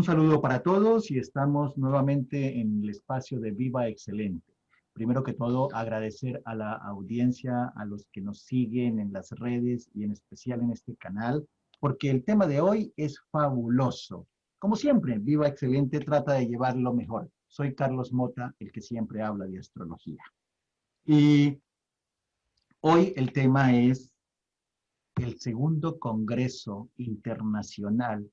Un saludo para todos y estamos nuevamente en el espacio de Viva Excelente. Primero que todo, agradecer a la audiencia, a los que nos siguen en las redes y en especial en este canal, porque el tema de hoy es fabuloso. Como siempre, Viva Excelente trata de llevar lo mejor. Soy Carlos Mota, el que siempre habla de astrología. Y hoy el tema es el segundo Congreso Internacional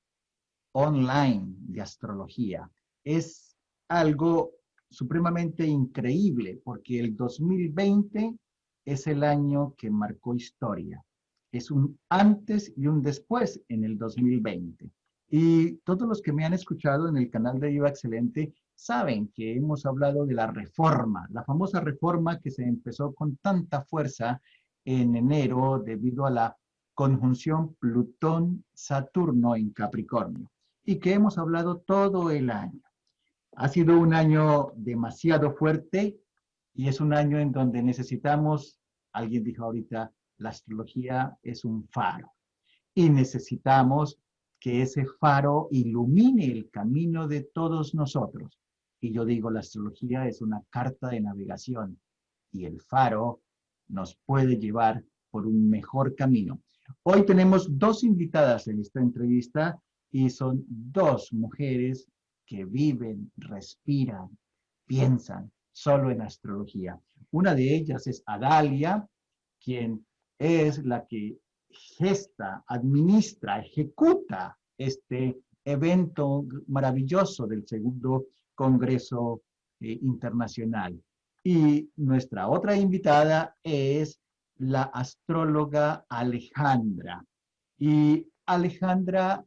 online de astrología. Es algo supremamente increíble porque el 2020 es el año que marcó historia. Es un antes y un después en el 2020. Y todos los que me han escuchado en el canal de Viva Excelente saben que hemos hablado de la reforma, la famosa reforma que se empezó con tanta fuerza en enero debido a la conjunción Plutón-Saturno en Capricornio y que hemos hablado todo el año. Ha sido un año demasiado fuerte y es un año en donde necesitamos, alguien dijo ahorita, la astrología es un faro y necesitamos que ese faro ilumine el camino de todos nosotros. Y yo digo, la astrología es una carta de navegación y el faro nos puede llevar por un mejor camino. Hoy tenemos dos invitadas en esta entrevista y son dos mujeres que viven, respiran, piensan solo en astrología. Una de ellas es Adalia, quien es la que gesta, administra, ejecuta este evento maravilloso del segundo Congreso Internacional. Y nuestra otra invitada es la astróloga Alejandra. Y Alejandra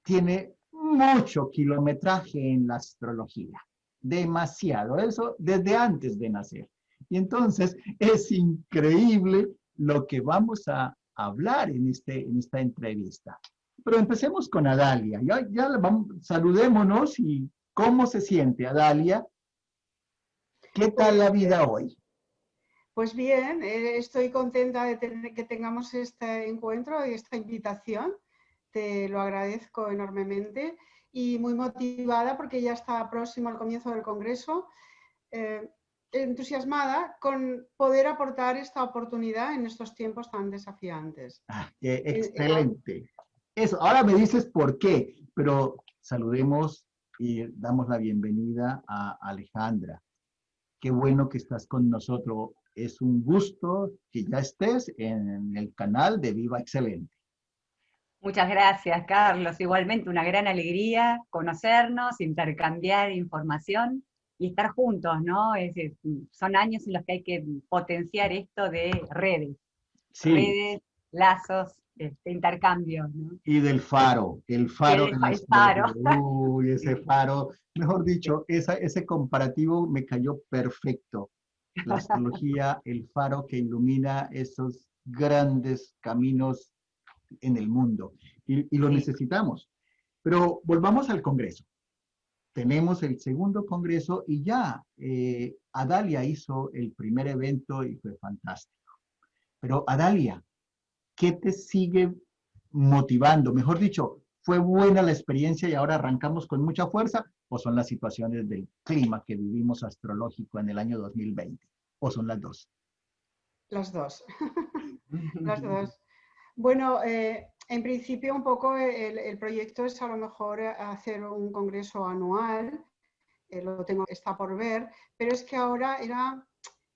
tiene mucho kilometraje en la astrología, demasiado, eso desde antes de nacer. Y entonces es increíble lo que vamos a hablar en esta entrevista. Pero empecemos con Adalia. Saludémonos y cómo se siente Adalia. ¿Qué tal la vida hoy? Pues bien, estoy contenta de que tengamos este encuentro y esta invitación. Te lo agradezco enormemente y muy motivada porque ya está próximo al comienzo del Congreso. Entusiasmada con poder aportar esta oportunidad en estos tiempos tan desafiantes. Excelente. Eso, ahora me dices por qué, pero saludemos y damos la bienvenida a Alejandra. Qué bueno que estás con nosotros. Es un gusto que ya estés en el canal de Viva Excelente. Muchas gracias, Carlos. Igualmente una gran alegría conocernos, intercambiar información y estar juntos, ¿no? Son años en los que hay que potenciar esto de redes, sí. Redes, lazos, intercambios, ¿no? Y del faro, el faro. El faro. Uy, ese faro, mejor dicho, ese comparativo me cayó perfecto. La astrología, el faro que ilumina esos grandes caminos en el mundo. Y lo necesitamos. Pero volvamos al Congreso. Tenemos el segundo Congreso y ya Adalia hizo el primer evento y fue fantástico. Pero Adalia, ¿qué te sigue motivando? Mejor dicho, ¿fue buena la experiencia y ahora arrancamos con mucha fuerza? ¿O son las situaciones del clima que vivimos astrológico en el año 2020? ¿O son las dos? Las dos. Las dos. Bueno, en principio un poco el proyecto es a lo mejor hacer un congreso anual, está por ver, pero es que ahora era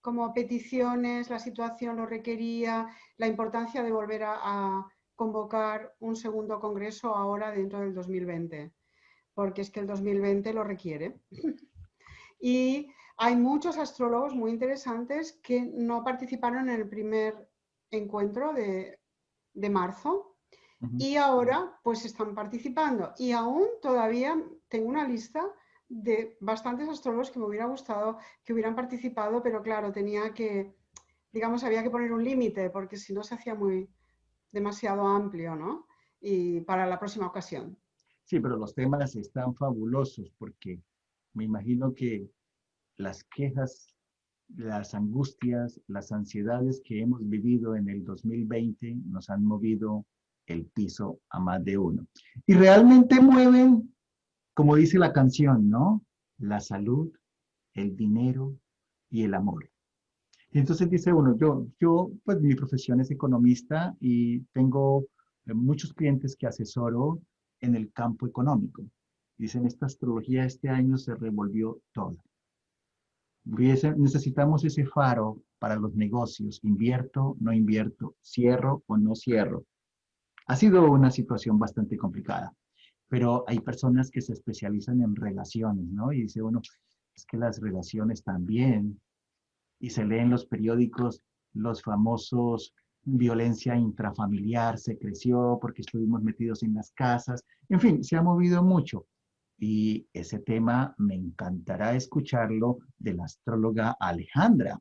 como peticiones, la situación lo requería, la importancia de volver a convocar un segundo congreso ahora dentro del 2020, porque es que el 2020 lo requiere. Y hay muchos astrólogos muy interesantes que no participaron en el primer encuentro de marzo y ahora pues están participando. Y aún todavía tengo una lista de bastantes astrólogos que me hubiera gustado que hubieran participado, pero claro, tenía que, digamos, había que poner un límite porque si no se hacía demasiado amplio, ¿no? Y para la próxima ocasión. Sí, pero los temas están fabulosos porque me imagino que las quejas, las angustias, las ansiedades que hemos vivido en el 2020 nos han movido el piso a más de uno. Y realmente mueven como dice la canción, ¿no? La salud, el dinero y el amor. Y entonces dice uno, pues mi profesión es economista y tengo muchos clientes que asesoro en el campo económico. Dicen, esta astrología este año se revolvió toda. Necesitamos ese faro para los negocios. Invierto, no invierto, cierro o no cierro. Ha sido una situación bastante complicada, pero hay personas que se especializan en relaciones, ¿no? Y dice uno, es que las relaciones también, y se lee en los periódicos los famosos violencia intrafamiliar, se creció porque estuvimos metidos en las casas, en fin, se ha movido mucho. Y ese tema me encantará escucharlo de la astróloga Alejandra.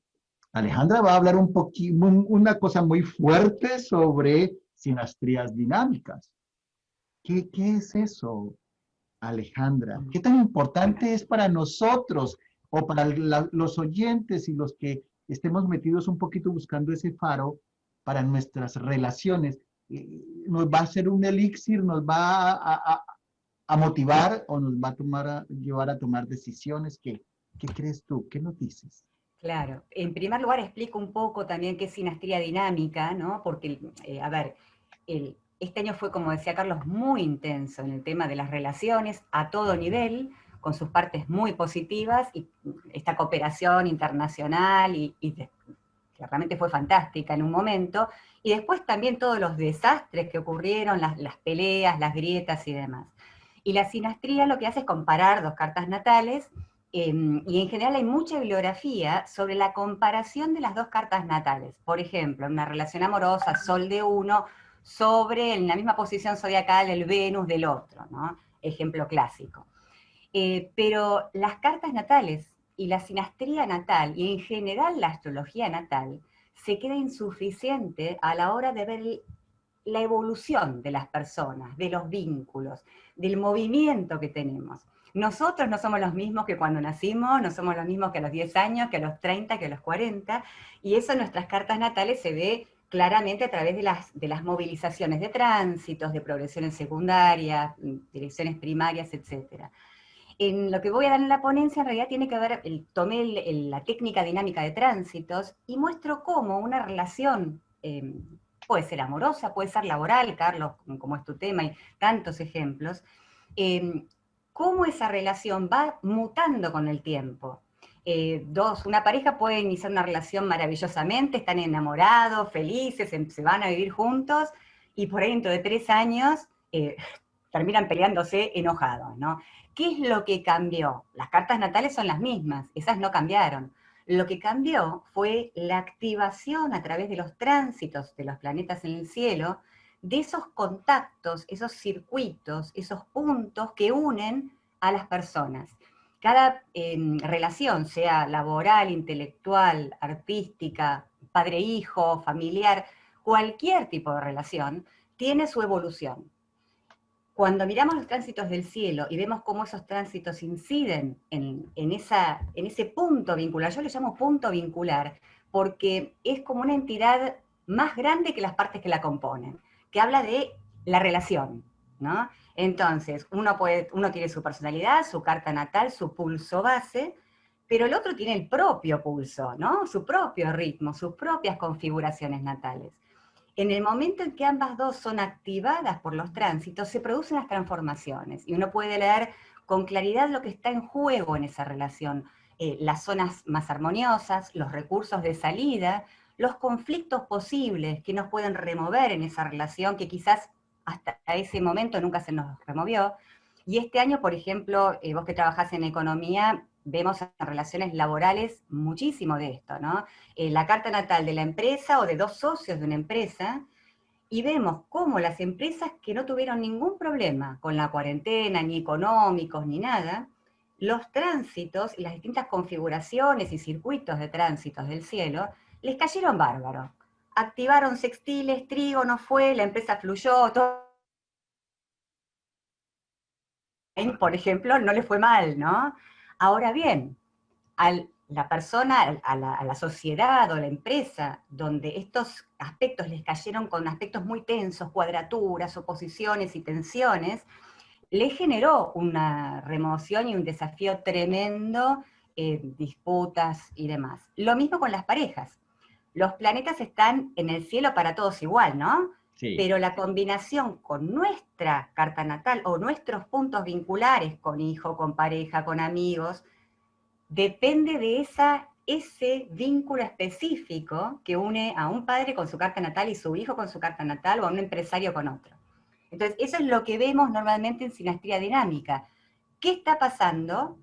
Alejandra va a hablar un poquito, una cosa muy fuerte sobre sinastrías dinámicas. ¿Qué es eso, Alejandra? ¿Qué tan importante es para nosotros o para los oyentes y los que estemos metidos un poquito buscando ese faro para nuestras relaciones? ¿Nos va a ser un elixir, nos va a motivar o nos va a llevar a tomar decisiones? ¿Qué crees tú? ¿Qué nos dices? Claro, en primer lugar explico un poco también qué es sinastría dinámica, ¿no? Porque, a ver, este año fue, como decía Carlos, muy intenso en el tema de las relaciones a todo nivel, con sus partes muy positivas, y esta cooperación internacional, que realmente fue fantástica en un momento, y después también todos los desastres que ocurrieron, las peleas, las grietas y demás. Y la sinastría lo que hace es comparar dos cartas natales, y en general hay mucha bibliografía sobre la comparación de las dos cartas natales. Por ejemplo, en una relación amorosa, Sol de uno sobre en la misma posición zodiacal el Venus del otro, ¿no? Ejemplo clásico. Pero las cartas natales y la sinastría natal, y en general la astrología natal, se queda insuficiente a la hora de ver la evolución de las personas, de los vínculos, del movimiento que tenemos. Nosotros no somos los mismos que cuando nacimos, no somos los mismos que a los 10 años, que a los 30, que a los 40, y eso en nuestras cartas natales se ve claramente a través de las movilizaciones de tránsitos, de progresiones secundarias, direcciones primarias, etc. En lo que voy a dar en la ponencia en realidad tiene que ver, tomé la técnica dinámica de tránsitos y muestro cómo una relación puede ser amorosa, puede ser laboral, Carlos, como es tu tema, y tantos ejemplos, cómo esa relación va mutando con el tiempo. Una pareja puede iniciar una relación maravillosamente, están enamorados, felices, se van a vivir juntos, y por ahí dentro de 3 años terminan peleándose enojados, ¿no? ¿Qué es lo que cambió? Las cartas natales son las mismas, esas no cambiaron. Lo que cambió fue la activación a través de los tránsitos de los planetas en el cielo, de esos contactos, esos circuitos, esos puntos que unen a las personas. Cada relación, sea laboral, intelectual, artística, padre-hijo, familiar, cualquier tipo de relación, tiene su evolución. Cuando miramos los tránsitos del cielo y vemos cómo esos tránsitos inciden en ese punto vincular, yo le llamo punto vincular, porque es como una entidad más grande que las partes que la componen, que habla de la relación, ¿no? Entonces, uno tiene su personalidad, su carta natal, su pulso base, pero el otro tiene el propio pulso, ¿no? Su propio ritmo, sus propias configuraciones natales. En el momento en que ambas dos son activadas por los tránsitos, se producen las transformaciones y uno puede leer con claridad lo que está en juego en esa relación, las zonas más armoniosas, los recursos de salida, los conflictos posibles que nos pueden remover en esa relación que quizás hasta ese momento nunca se nos removió. Y este año, por ejemplo, vos que trabajás en economía, vemos en relaciones laborales muchísimo de esto, ¿no? La carta natal de la empresa o de dos socios de una empresa, y vemos cómo las empresas que no tuvieron ningún problema con la cuarentena, ni económicos, ni nada, los tránsitos y las distintas configuraciones y circuitos de tránsitos del cielo les cayeron bárbaros. Activaron sextiles, trígono fue, la empresa fluyó, todo. Por ejemplo, no le fue mal, ¿no? Ahora bien, la persona, a la sociedad o la empresa, donde estos aspectos les cayeron con aspectos muy tensos, cuadraturas, oposiciones y tensiones, le generó una remoción y un desafío tremendo, disputas y demás. Lo mismo con las parejas. Los planetas están en el cielo para todos igual, ¿no? Sí. Pero la combinación con nuestra carta natal o nuestros puntos vinculares con hijo, con pareja, con amigos, depende de ese vínculo específico que une a un padre con su carta natal y su hijo con su carta natal o a un empresario con otro. Entonces, eso es lo que vemos normalmente en sinastría dinámica. ¿Qué está pasando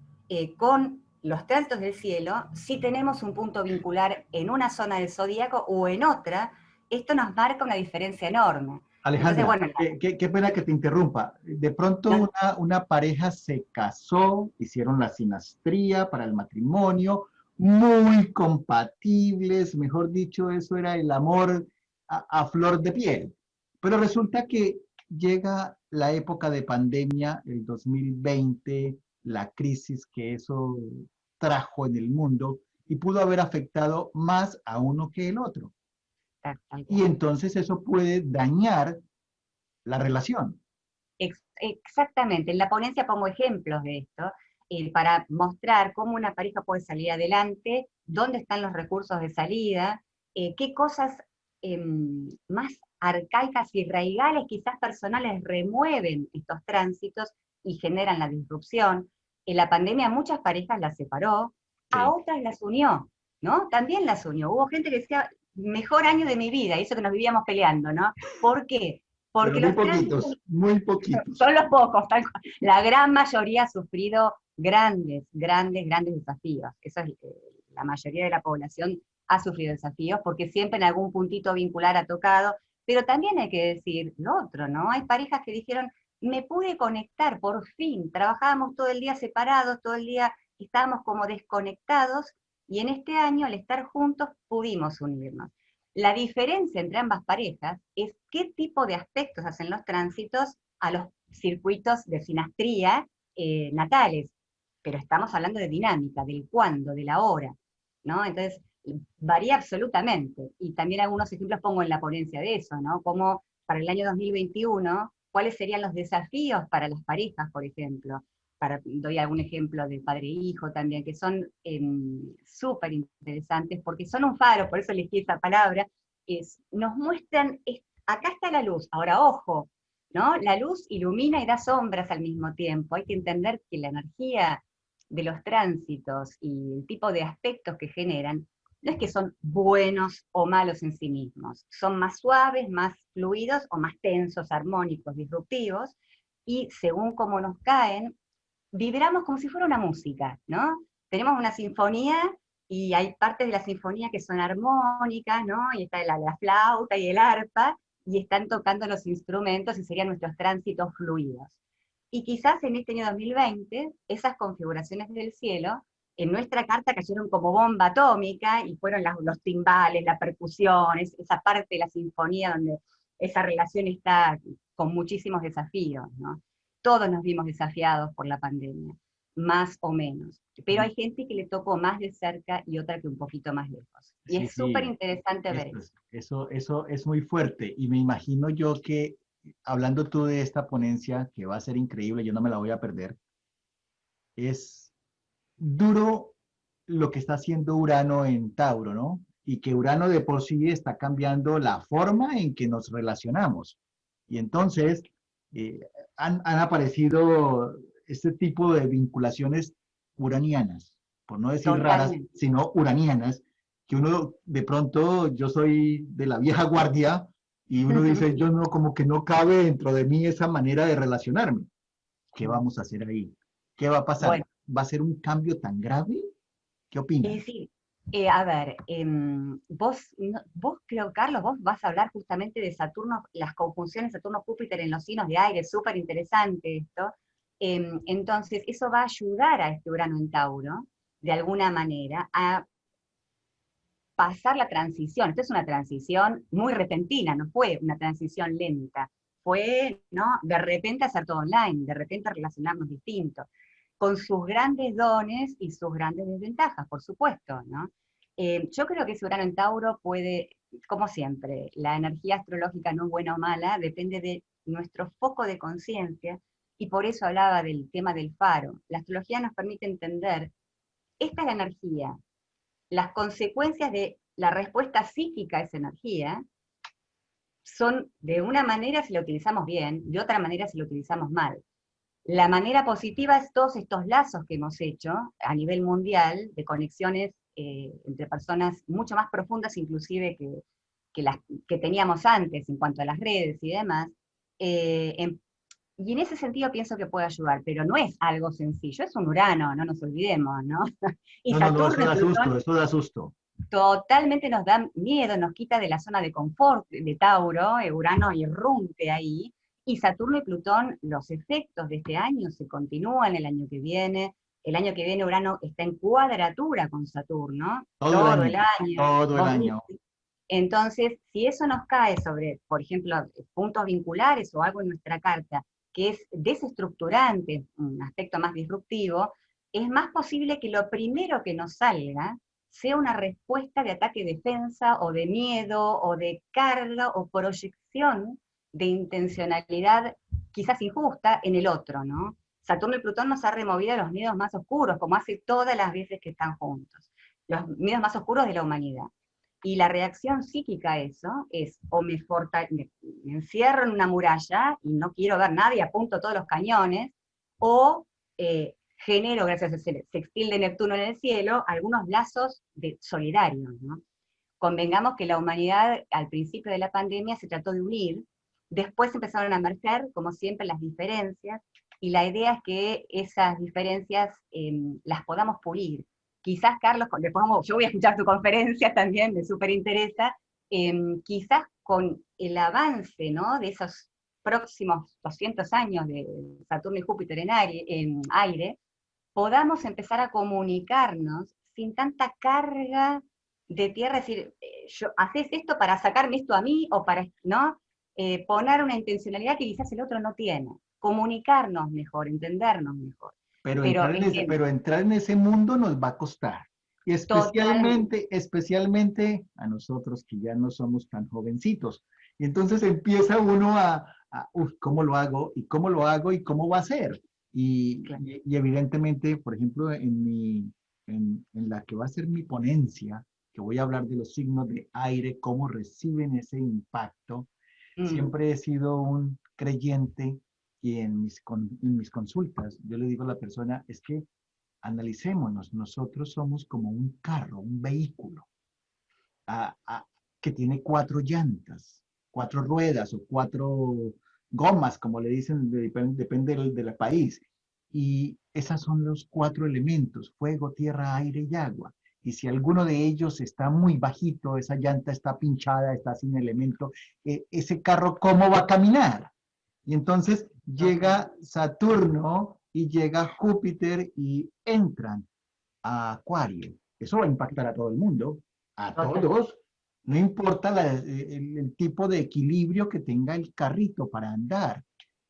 con los tránsitos del cielo si tenemos un punto vincular en una zona del zodíaco o en otra? Esto nos marca una diferencia enorme. Entonces, Alejandra, bueno, qué pena que te interrumpa. De pronto no, una pareja se casó, hicieron la sinastría para el matrimonio, muy compatibles, mejor dicho, eso era el amor a flor de piel. Pero resulta que llega la época de pandemia, el 2020, la crisis que eso trajo en el mundo y pudo haber afectado más a uno que el otro. tal Y cual. entonces eso puede dañar la relación. Exactamente, en la ponencia pongo ejemplos de esto, para mostrar cómo una pareja puede salir adelante, dónde están los recursos de salida, qué cosas más arcaicas y raigales, quizás personales, remueven estos tránsitos y generan la disrupción. En la pandemia muchas parejas las separó, a Sí. otras las unió, ¿no? También las unió. Hubo gente que decía, mejor año de mi vida, y eso que nos vivíamos peleando, ¿no? ¿Por qué? Pero Porque muy los tránsitos poquitos, muy poquitos. son los pocos, tal cual. La gran mayoría ha sufrido grandes, grandes, grandes desafíos. Eso es, la mayoría de la población ha sufrido desafíos porque siempre en algún puntito vincular ha tocado, pero también hay que decir lo otro, ¿no? Hay parejas que dijeron, me pude conectar por fin, trabajábamos todo el día separados, todo el día estábamos como desconectados, y en este año al estar juntos pudimos unirnos. La diferencia entre ambas parejas es qué tipo de aspectos hacen los tránsitos a los circuitos de sinastría natales, pero estamos hablando de dinámica, del cuándo, de la hora, ¿no? Entonces, varía absolutamente, y también algunos ejemplos pongo en la ponencia de eso, ¿no? Como para el año 2021, cuáles serían los desafíos para las parejas, por ejemplo. Doy algún ejemplo de padre e hijo también, que son súper interesantes, porque son un faro, por eso elegí esa palabra, nos muestran, acá está la luz, ahora ojo, ¿no? La luz ilumina y da sombras al mismo tiempo. Hay que entender que la energía de los tránsitos y el tipo de aspectos que generan, no es que son buenos o malos en sí mismos, son más suaves, más fluidos o más tensos, armónicos, disruptivos, y según cómo nos caen, vibramos como si fuera una música, ¿no? Tenemos una sinfonía y hay partes de la sinfonía que son armónicas, ¿no? Y está la flauta y el arpa, y están tocando los instrumentos y serían nuestros tránsitos fluidos. Y quizás en este año 2020, esas configuraciones del cielo, en nuestra carta cayeron como bomba atómica y fueron los timbales, la percusión, esa parte de la sinfonía donde esa relación está con muchísimos desafíos, ¿no? Todos nos vimos desafiados por la pandemia, más o menos. Pero hay gente que le tocó más de cerca y otra que un poquito más lejos. Y Sí, es súper sí, interesante ver eso, eso. eso es muy fuerte. Y me imagino yo que, hablando tú de esta ponencia, que va a ser increíble, yo no me la voy a perder, es duro lo que está haciendo Urano en Tauro, ¿no? Y que Urano de por sí está cambiando la forma en que nos relacionamos. Y entonces eh, han aparecido este tipo de vinculaciones uranianas, por no decir raras, Totalmente. sino uranianas, que uno de pronto, yo soy de la vieja guardia y uno dice, yo no, como que no cabe dentro de mí esa manera de relacionarme. ¿Qué vamos a hacer ahí? ¿Qué va a pasar? Bueno, ¿Va a ser un cambio tan grave? ¿Qué es opinan? decir, a ver, vos, vos creo, Carlos, vos vas a hablar justamente de Saturno, las conjunciones Saturno-Júpiter en los signos de aire, súper interesante esto. Entonces, eso va a ayudar a este Urano en Tauro, de alguna manera, a pasar la transición. Esto es una transición muy repentina, no fue una transición lenta. Fue, ¿no? De repente hacer todo online, de repente relacionarnos distinto, con sus grandes dones y sus grandes desventajas, por supuesto, ¿no? Yo creo que ese Urano en Tauro puede, como siempre, la energía astrológica no buena o mala, depende de nuestro foco de conciencia y por eso hablaba del tema del faro. La astrología nos permite entender, esta es la energía, las consecuencias de la respuesta psíquica a esa energía son, de una manera si la utilizamos bien, de otra manera si la utilizamos mal. La manera positiva es todos estos lazos que hemos hecho a nivel mundial, de conexiones entre personas mucho más profundas inclusive que las que teníamos antes en cuanto a las redes y demás. Y en ese sentido pienso que puede ayudar, pero no es algo sencillo, es un Urano, no nos olvidemos, ¿no? Y No, no, no, eso Saturno y da susto, Plutón eso da susto. totalmente nos da miedo, nos quita de la zona de confort de Tauro, Urano irrumpe ahí, y Saturno y Plutón, los efectos de este año se continúan el año que viene Urano está en cuadratura con Saturno, todo el año, todo el vos año. viste. Entonces, si eso nos cae sobre, por ejemplo, puntos vinculares o algo en nuestra carta, que es desestructurante, un aspecto más disruptivo, es más posible que lo primero que nos salga sea una respuesta de ataque-defensa, o de miedo, o de carga, o proyección de intencionalidad quizás injusta en el otro, ¿no? Saturno y Plutón nos ha removido los miedos más oscuros, como hace todas las veces que están juntos, los miedos más oscuros de la humanidad. Y la reacción psíquica a eso es, o me encierro en una muralla y no quiero ver nada y apunto todos los cañones, o genero, gracias a ese sextil de Neptuno en el cielo, algunos lazos solidarios, ¿no? Convengamos que la humanidad al principio de la pandemia se trató de unir, después empezaron a emerger, como siempre, las diferencias, y la idea es que esas diferencias las podamos pulir. Quizás, Carlos, yo voy a escuchar tu conferencia también, me súper interesa, quizás con el avance, ¿no?, de esos próximos 200 años de Saturno y Júpiter en aire, podamos empezar a comunicarnos sin tanta carga de tierra, es decir, haces esto para sacarme esto a mí, o para, ¿no? Poner una intencionalidad que quizás el otro no tiene, comunicarnos mejor, entendernos mejor. Pero Pero entrar en ese mundo nos va a costar. Y totalmente. especialmente a nosotros que ya no somos tan jovencitos. Y entonces empieza uno ¿cómo lo hago? ¿Y cómo lo hago? ¿Y cómo va a ser? Claro. Y evidentemente, por ejemplo, en la que va a ser mi ponencia, que voy a hablar de los signos de aire, cómo reciben ese impacto, siempre he sido un creyente y en mis consultas yo le digo a la persona, es que analicémonos, nosotros somos como un carro, un vehículo a- a- que tiene cuatro llantas, cuatro ruedas o cuatro gomas, como le dicen, depende del país. Y esos son los cuatro elementos, fuego, tierra, aire y agua. Y si alguno de ellos está muy bajito, esa llanta está pinchada, está sin elemento, ese carro, ¿cómo va a caminar? Y entonces llega Saturno y llega Júpiter y entran a Acuario. Eso va a impactar a todo el mundo, a Total. todos. No importa el tipo de equilibrio que tenga el carrito para andar,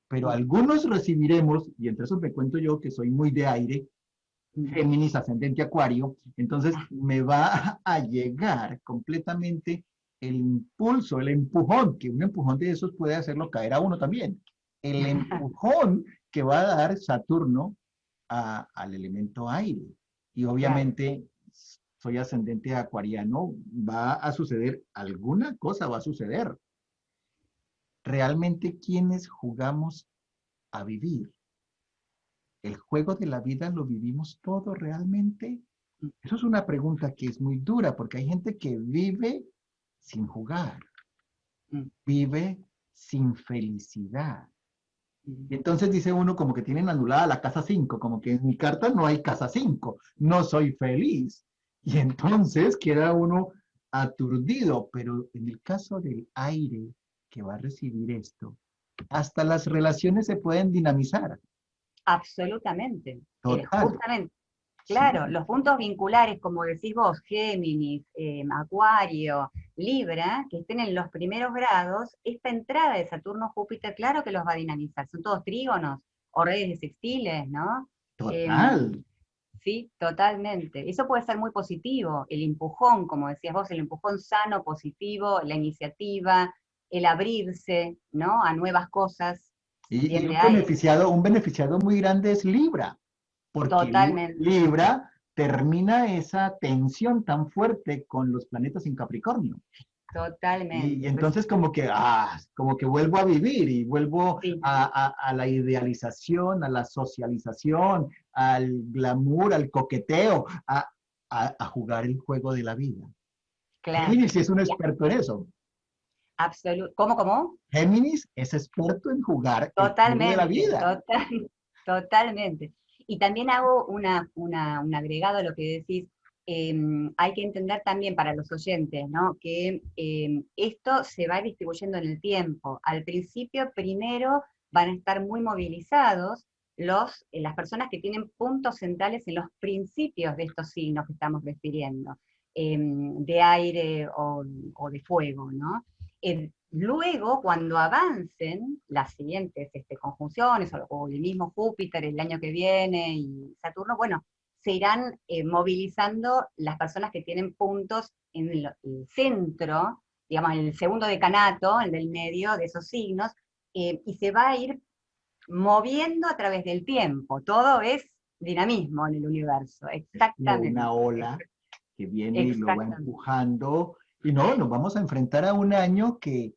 pero algunos recibiremos, y entre eso me cuento yo que soy muy de aire, Géminis, ascendente Acuario, entonces me va a llegar completamente el impulso, el empujón, que un empujón de esos puede hacerlo caer a uno también. El empujón que va a dar Saturno al elemento aire. Y obviamente soy ascendente acuariano, va a suceder, alguna cosa va a suceder. Realmente, ¿quiénes jugamos a vivir? ¿El juego de la vida lo vivimos todo realmente? Eso es una pregunta que es muy dura, porque hay gente que vive sin jugar, vive sin felicidad. Y entonces dice uno como que tienen anulada la casa 5, como que en mi carta no hay casa 5, no soy feliz. Y entonces queda uno aturdido, pero en el caso del aire que va a recibir esto, hasta las relaciones se pueden dinamizar. Absolutamente. Total. Justamente. Sí, Claro, los puntos vinculares, como decís vos, Géminis, Acuario, Libra, que estén en los primeros grados, esta entrada de Saturno-Júpiter, claro que los va a dinamizar. Son todos trígonos o redes de sextiles, ¿no? total. Sí, totalmente. Eso puede ser muy positivo. El empujón, como decías vos, el empujón sano, positivo, la iniciativa, el abrirse, ¿no?, a nuevas cosas. Y Entiende Aries. un beneficiado muy grande es Libra, porque Totalmente, Libra termina esa tensión tan fuerte con los planetas en Capricornio. Y totalmente. Pues entonces como que vuelvo a vivir y vuelvo sí, a la idealización, a la socialización, al glamour, al coqueteo, a jugar el juego de la vida. claro. Géminis es un experto en eso. ¿Cómo, cómo? Géminis es experto en jugar el juego de la Totalmente, vida. totalmente. Y también hago un agregado a lo que decís. Hay que entender también para los oyentes, ¿no? Que esto se va distribuyendo en el tiempo. Al principio, primero, van a estar muy movilizados las personas que tienen puntos centrales en los principios de estos signos que estamos refiriendo, de aire o de fuego, ¿no? Luego, cuando avancen las siguientes conjunciones, o el mismo Júpiter el año que viene y Saturno, bueno, se irán movilizando las personas que tienen puntos en el centro, digamos, en el segundo decanato, el del medio de esos signos, y se va a ir moviendo a través del tiempo. Todo es dinamismo en el universo, Es como exactamente. una ola que viene y lo va Exactamente. empujando. Y no, nos vamos a enfrentar a un año que,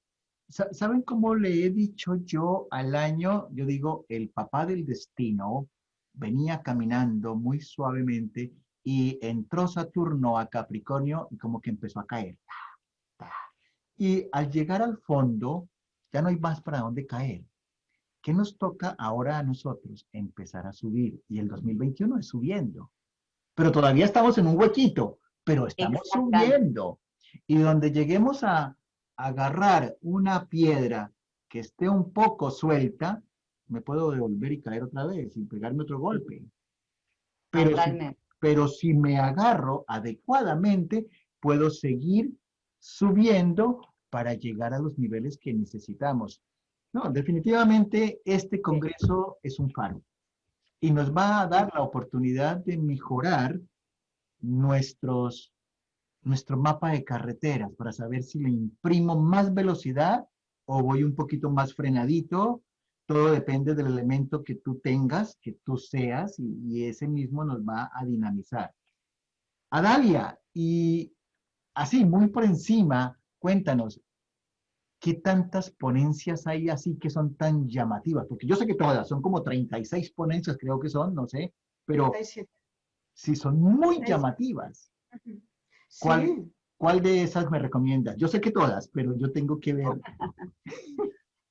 ¿saben cómo le he dicho yo al año? Yo digo, el papá del destino venía caminando muy suavemente y entró Saturno a Capricornio y como que empezó a caer. Y al llegar al fondo, ya no hay más para dónde caer. ¿Qué nos toca ahora a nosotros? Empezar a subir. Y el 2021 es subiendo. Pero todavía estamos en un huequito, pero estamos Exactamente. subiendo. Y donde lleguemos a agarrar una piedra que esté un poco suelta, me puedo devolver y caer otra vez y pegarme otro Sí, golpe. Pero si, totalmente. pero si me agarro adecuadamente, puedo seguir subiendo para llegar a los niveles que necesitamos. No, definitivamente este Sí. congreso es un faro y nos va a Sí. dar la oportunidad de mejorar nuestros, nuestro mapa de carreteras para saber si le imprimo más velocidad o voy un poquito más frenadito. Todo depende del elemento que tú tengas, que tú seas, y ese mismo nos va a dinamizar. Adalia, y así, muy por encima, cuéntanos, ¿qué tantas ponencias hay así que son tan llamativas? Porque yo sé que todas, son como 36 ponencias, creo que son, no sé, pero 37. sí son muy 37. llamativas. ¿Cuál, Sí, ¿Cuál de esas me recomiendas? Yo sé que todas, pero yo tengo que ver.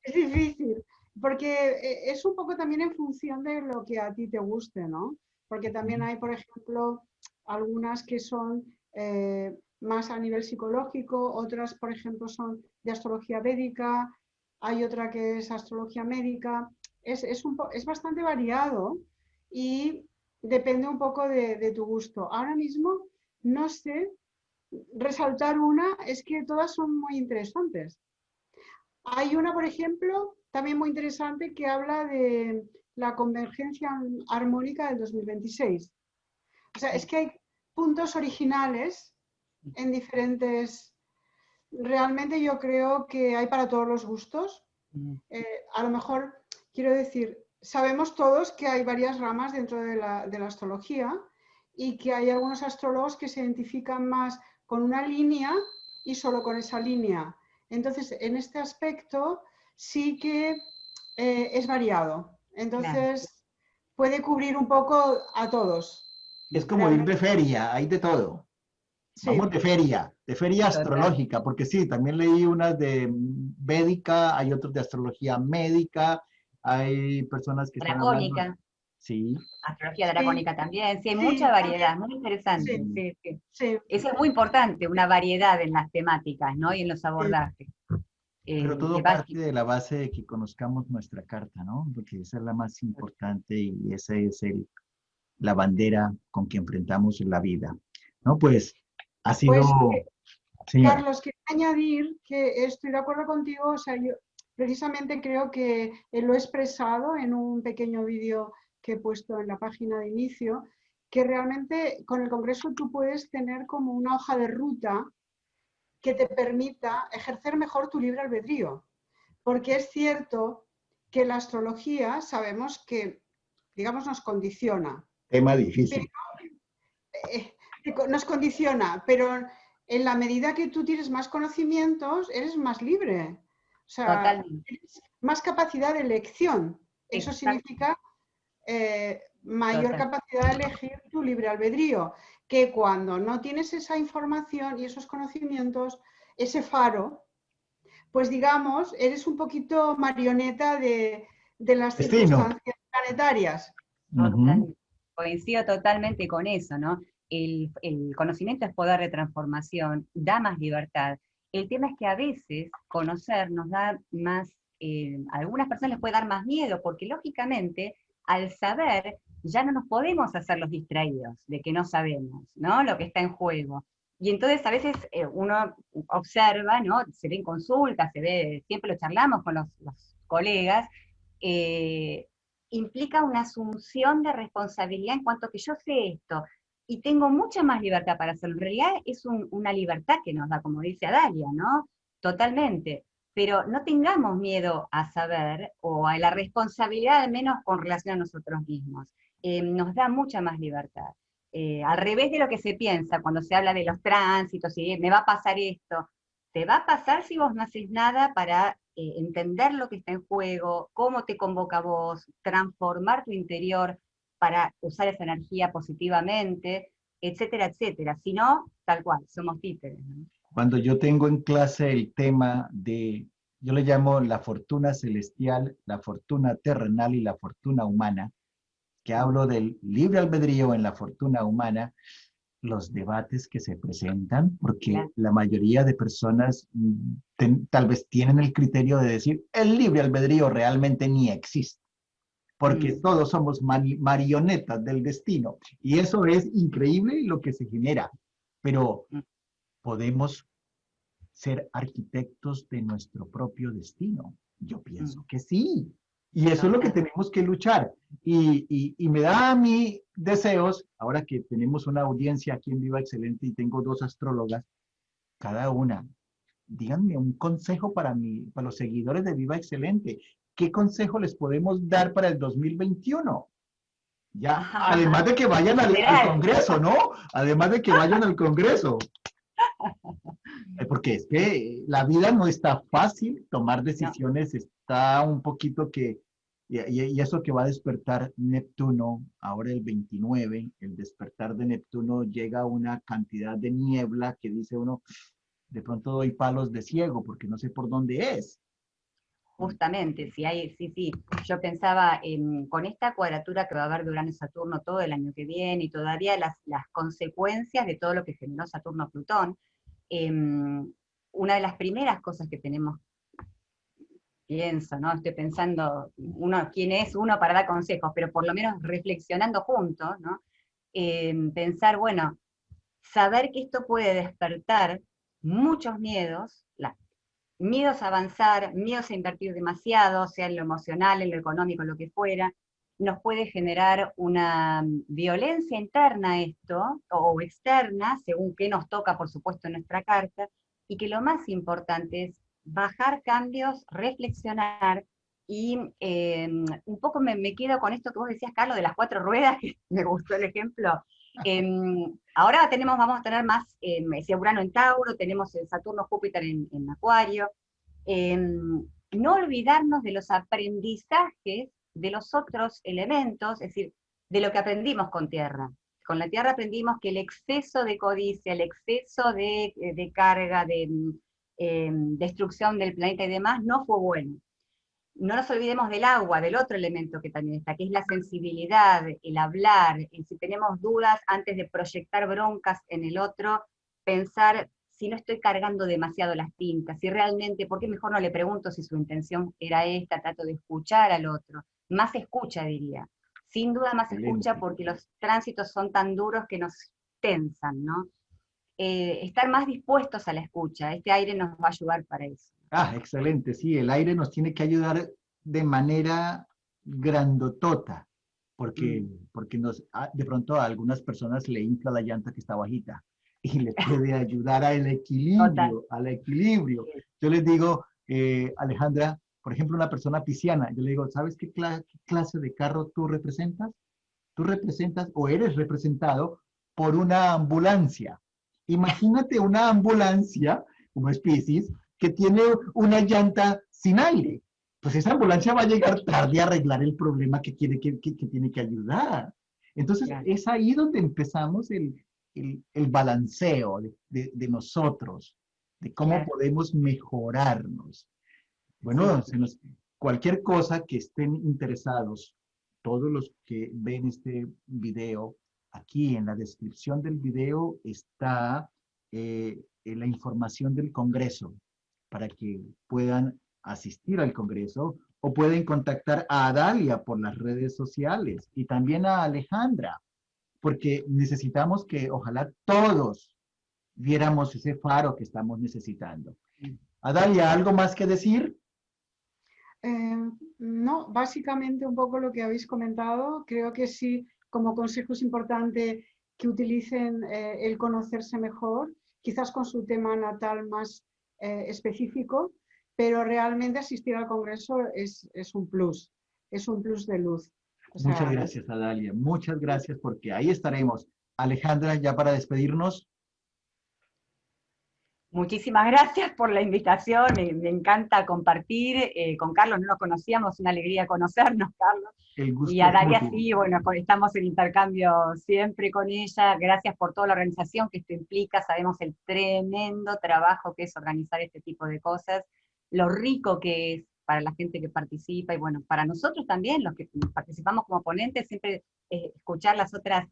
es difícil, porque es un poco también en función de lo que a ti te guste, ¿no? Porque también hay, por ejemplo, algunas que son más a nivel psicológico, otras, por ejemplo, son de astrología védica, hay otra que es astrología médica. Es bastante variado y depende un poco de tu gusto. Ahora mismo, no sé, resaltar una es que todas son muy interesantes. Hay una, por ejemplo, también muy interesante que habla de la convergencia armónica del 2026. O sea, es que hay puntos originales en diferentes... Realmente yo creo que hay para todos los gustos. A lo mejor, quiero decir, sabemos todos que hay varias ramas dentro de la astrología y que hay algunos astrólogos que se identifican más con una línea y solo con esa línea. Entonces, en este aspecto sí que es variado. Claro. Entonces, puede cubrir un poco a todos. Es como ir de Realmente, feria, hay de todo. Vamos sí. de feria Total. astrológica, porque sí, también leí unas de védica, hay otros de astrología médica, hay personas que están hablando, Dracónica, sí, astrología Sí, dracónica también, sí, hay mucha sí, también. variedad, muy interesante, Sí, sí, sí. sí, Eso es muy importante, una variedad en las temáticas, ¿no? Y en los sí. abordajes. pero Es todo parte básico. de la base de que conozcamos nuestra carta, ¿no? Porque esa es la más importante y esa es la bandera con que enfrentamos la vida, ¿no? Pues ha Pues sido, señora. Carlos, quería añadir que estoy de acuerdo contigo, o sea, yo precisamente creo que lo he expresado en un pequeño vídeo que he puesto en la página de inicio, que realmente con el Congreso tú puedes tener como una hoja de ruta que te permita ejercer mejor tu libre albedrío, porque es cierto que la astrología sabemos que, digamos, nos condiciona. Tema difícil. Nos condiciona, pero en la medida que tú tienes más conocimientos, eres más libre. O sea, Totalmente. tienes más capacidad de elección. Eso Exacto. significa mayor Total. capacidad de elegir tu libre albedrío, que cuando no tienes esa información y esos conocimientos, ese faro, pues digamos, eres un poquito marioneta de las Destino. circunstancias planetarias. Ujú. Coincido totalmente con eso, ¿no? El conocimiento es poder de transformación, da más libertad. El tema es que a veces conocer nos da más, a algunas personas les puede dar más miedo, porque lógicamente al saber ya no nos podemos hacer los distraídos de que no sabemos, ¿no? Lo que está en juego. Y entonces a veces uno observa, ¿no? Se ve en consultas, se ve, siempre lo charlamos con los colegas, implica una asunción de responsabilidad en cuanto a que yo sé esto y tengo mucha más libertad para hacerlo. En realidad es una libertad que nos da, como dice Adalia, ¿no? Totalmente. Pero no tengamos miedo a saber o a la responsabilidad, al menos con relación a nosotros mismos. Nos da mucha más libertad. Al revés de lo que se piensa cuando se habla de los tránsitos y me va a pasar esto. Te va a pasar si vos no haces nada para entender lo que está en juego, cómo te convoca a vos, transformar tu interior para usar esa energía positivamente, etcétera, etcétera. Si no, tal cual, somos títeres, ¿no? Cuando yo tengo en clase el tema de, yo le llamo la fortuna celestial, la fortuna terrenal y la fortuna humana, que hablo del libre albedrío en la fortuna humana, los debates que se presentan, porque Claro. la mayoría de personas tal vez tienen el criterio de decir, el libre albedrío realmente ni existe, porque todos somos marionetas del destino. Y eso es increíble lo que se genera, pero podemos ser arquitectos de nuestro propio destino. Yo pienso que sí. Y eso es lo que tenemos que luchar. Y me da a mí deseos, ahora que tenemos una audiencia aquí en Viva Excelente y tengo dos astrólogas, cada una, díganme un consejo para los seguidores de Viva Excelente. ¿Qué consejo les podemos dar para el 2021? Ya, además de que vayan al Congreso, ¿no? Además de que vayan al Congreso. Porque es que la vida no está fácil, tomar decisiones está un poquito que, y eso que va a despertar Neptuno, ahora el 29, el despertar de Neptuno llega a una cantidad de niebla que dice uno, de pronto doy palos de ciego porque no sé por dónde es. Justamente, sí. Yo pensaba con esta cuadratura que va a haber de Urano y Saturno todo el año que viene y todavía las consecuencias de todo lo que generó Saturno-Plutón, una de las primeras cosas que tenemos, pienso, ¿no? Estoy pensando, quién es uno para dar consejos, pero por lo menos reflexionando juntos, ¿no? Pensar, bueno, saber que esto puede despertar muchos miedos, miedos a avanzar, miedos a invertir demasiado, sea en lo emocional, en lo económico, en lo que fuera, nos puede generar una violencia interna esto, o externa, según qué nos toca, por supuesto, en nuestra carta, y que lo más importante es bajar cambios, reflexionar, y un poco me quedo con esto que vos decías, Carlos, de las 4 ruedas, que me gustó el ejemplo. Ahora vamos a tener más, decía Urano en Tauro, tenemos el Saturno-Júpiter en Acuario. No olvidarnos de los aprendizajes de los otros elementos, es decir, de lo que aprendimos con Tierra. Con la Tierra aprendimos que el exceso de codicia, el exceso de carga, de destrucción del planeta y demás, no fue bueno. No nos olvidemos del agua, del otro elemento que también está, que es la sensibilidad, el hablar, si tenemos dudas, antes de proyectar broncas en el otro, pensar si no estoy cargando demasiado las tintas, si realmente, ¿por qué mejor no le pregunto si su intención era esta? Trato de escuchar al otro, más escucha diría, sin duda más escucha porque los tránsitos son tan duros que nos tensan, ¿no? Estar más dispuestos a la escucha, este aire nos va a ayudar para eso. Excelente, sí, el aire nos tiene que ayudar de manera grandotota, porque de pronto a algunas personas le infla la llanta que está bajita y le puede ayudar al equilibrio, al equilibrio. Yo les digo, Alejandra, por ejemplo, una persona pisciana, yo le digo, ¿sabes qué clase de carro tú representas? Tú representas o eres representado por una ambulancia. Imagínate una ambulancia, como es Piscis, que tiene una llanta sin aire. Pues esa ambulancia va a llegar tarde a arreglar el problema que tiene que ayudar. Entonces, Claro. es ahí donde empezamos el balanceo de nosotros, de cómo Claro. podemos mejorarnos. Bueno, Sí. cualquier cosa que estén interesados, todos los que ven este video, aquí en la descripción del video está la información del Congreso para que puedan asistir al Congreso o pueden contactar a Adalia por las redes sociales y también a Alejandra, porque necesitamos que ojalá todos viéramos ese faro que estamos necesitando. Adalia, ¿algo más que decir? No, básicamente un poco lo que habéis comentado. Creo que sí, como consejo es importante que utilicen el conocerse mejor, quizás con su tema natal más específico, pero realmente asistir al Congreso es un plus de luz. O sea, Muchas gracias, Adalia. Muchas gracias porque ahí estaremos. Alejandra, ya para despedirnos. Muchísimas gracias por la invitación, me encanta compartir, con Carlos no nos conocíamos, una alegría conocernos, Carlos, El gusto y a es Dalia mutuo. sí, bueno, estamos en intercambio siempre con ella, gracias por toda la organización que esto implica, sabemos el tremendo trabajo que es organizar este tipo de cosas, lo rico que es para la gente que participa, y bueno, para nosotros también, los que participamos como ponentes, siempre escuchar las otras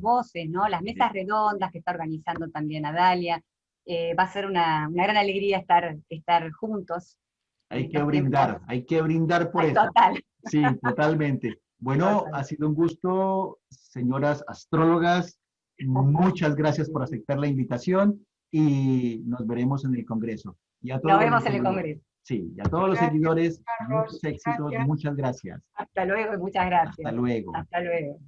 voces, ¿no? Las mesas redondas que está organizando también a Dalia. Va a ser una gran alegría estar juntos en estos tiempos. Hay que brindar por Ay, eso. total. Sí, totalmente. Bueno, Total. ha sido un gusto, señoras astrólogas. Muchas gracias por aceptar la invitación y nos veremos en el Congreso. Y a Nos todos vemos los en el seguidores. Congreso. Sí, y a todos los gracias, seguidores, muchos Carlos. éxitos, Gracias. muchas gracias. Hasta luego y muchas Hasta gracias. luego. Hasta luego.